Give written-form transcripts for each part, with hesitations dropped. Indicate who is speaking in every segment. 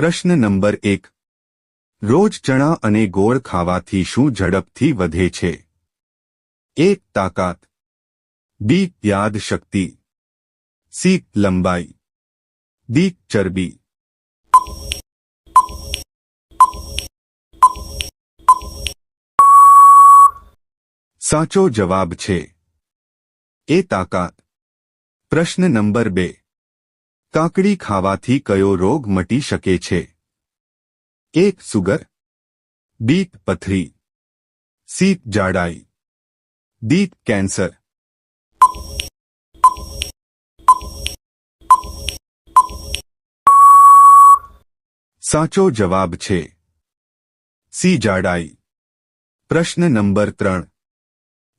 Speaker 1: પ્રશ્ન નંબર 1. રોજ ચણા અને ગોળ ખાવાથી શું ઝડપથી વધે છે? A. તાકાત, B. યાદ શક્તિ, C. લંબાઈ, D. ચરબી. સાચો જવાબ છે A. તાકાત. પ્રશ્ન નંબર 2. કાકડી ખાવાથી કયો રોગ મટી શકે છે? A. Sugar, B. પથરી, C. જાડાઈ, D. કેન્સર. સાચો જવાબ છે C. જાડાઈ. પ્રશ્ન નંબર 3.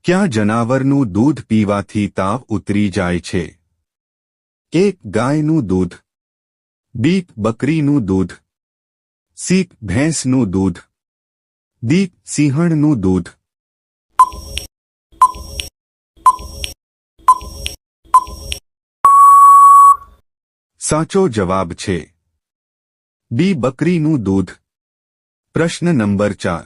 Speaker 1: ક્યાં જનાવરનું દૂધ પીવાથી તાવ ઉતરી જાય છે? A. ગાયનું દૂધ, B. બકરીનું દૂધ, C. ભેંસનું દૂધ, D. સિંહણનું દૂધ. સાચો જવાબ છે B. બકરીનું દૂધ. પ્રશ્ન નંબર 4.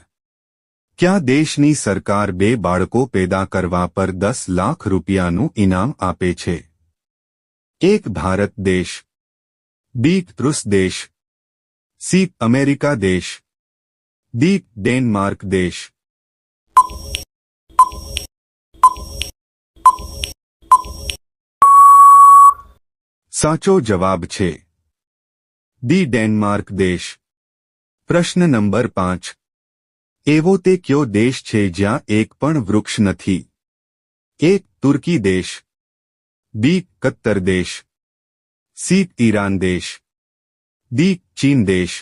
Speaker 1: ક્યાં દેશની સરકાર 2 બાળકો પેદા કરવા પર 10 લાખ રૂપિયાનું ઇનામ આપે છે? A. ભારત દેશ, B. રૂસ દેશ, C. અમેરિકા દેશ, D. ડેનમાર્ક દેશ. સાચો જવાબ છે D. ડેનમાર્ક દેશ. પ્રશ્ન નંબર 5. એવો તે કયો દેશ છે જ્યાં એક પણ વૃક્ષ નથી? A. તુર્કી દેશ, B. કત્તર દેશ, C. ઈરાન દેશ, D. ચીન દેશ.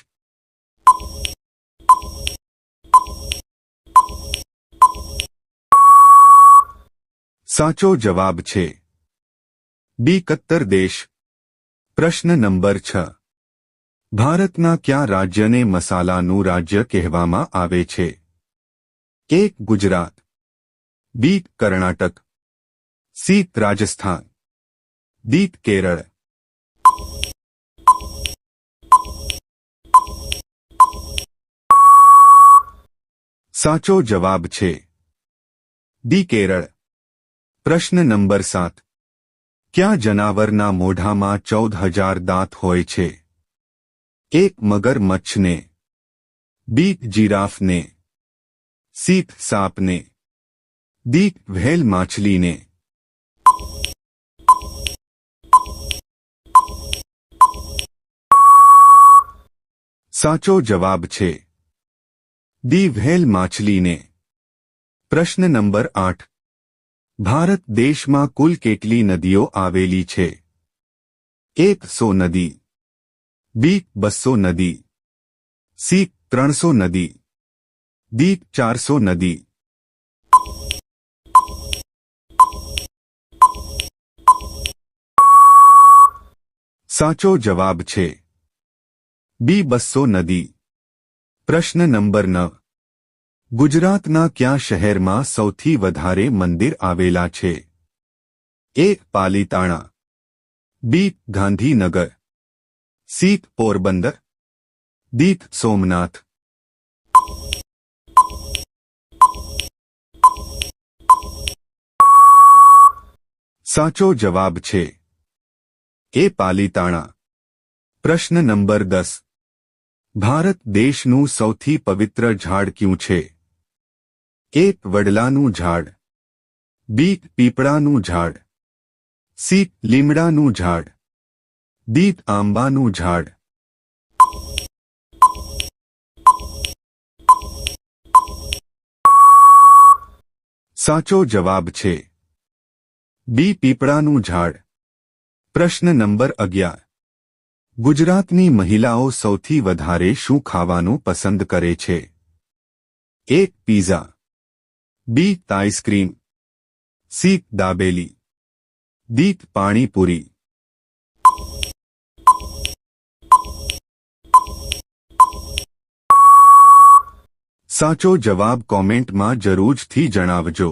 Speaker 1: સાચો જવાબ છે B. કત્તર દેશ. પ્રશ્ન નંબર 6. ભારતના કયા રાજ્યને મસાલાનું રાજ્ય કહેવામાં આવે છે? A. Gujarat, B. Karnataka, C. Rajasthan, D. Kerala. સાચો જવાબ છે D. કેરળ. પ્રશ્ન નંબર 7. ક્યાં જનાવરના મોઢામાં 14,000 દાંત હોય છે? A. મગરમચ્છને, B. જીરાફને, C. સાપને, D. વ્હેલ માછલીને. સાચો જવાબ છે D. વ્હેલ માછલીને. પ્રશ્ન નંબર 8. ભારત દેશમાં કુલ કેટલી નદીઓ આવેલી છે? A. 100 નદી, B. 200 નદી, C. 300 નદી, D. 400 નદી. સાચો જવાબ છે B. 200 નદી. પ્રશ્ન નંબર 9. ગુજરાતના કયા શહેરમાં સૌથી વધારે મંદિર આવેલા છે? A. Palitana, B. Gandhinagar, C. Porbandar, D. Somnath. સાચો જવાબ છે A. પાલીતાણા. પ્રશ્ન નંબર 10. ભારત દેશનું સૌથી પવિત્ર ઝાડ કયું છે? A. વડલાનું ઝાડ, B. પીપળાનું ઝાડ, C. લીમડાનું ઝાડ, D. આંબાનું ઝાડ. સાચો જવાબ છે B. પીપળાનું ઝાડ. પ્રશ્ન નંબર 11. ગુજરાતની મહિલાઓ સૌથી વધારે શું ખાવાનું પસંદ કરે છે? A. Pizza, B. Ice cream, C. Dabeli, D. Panipuri. સાચો જવાબ કોમેન્ટમાં જરૂરથી જણાવજો.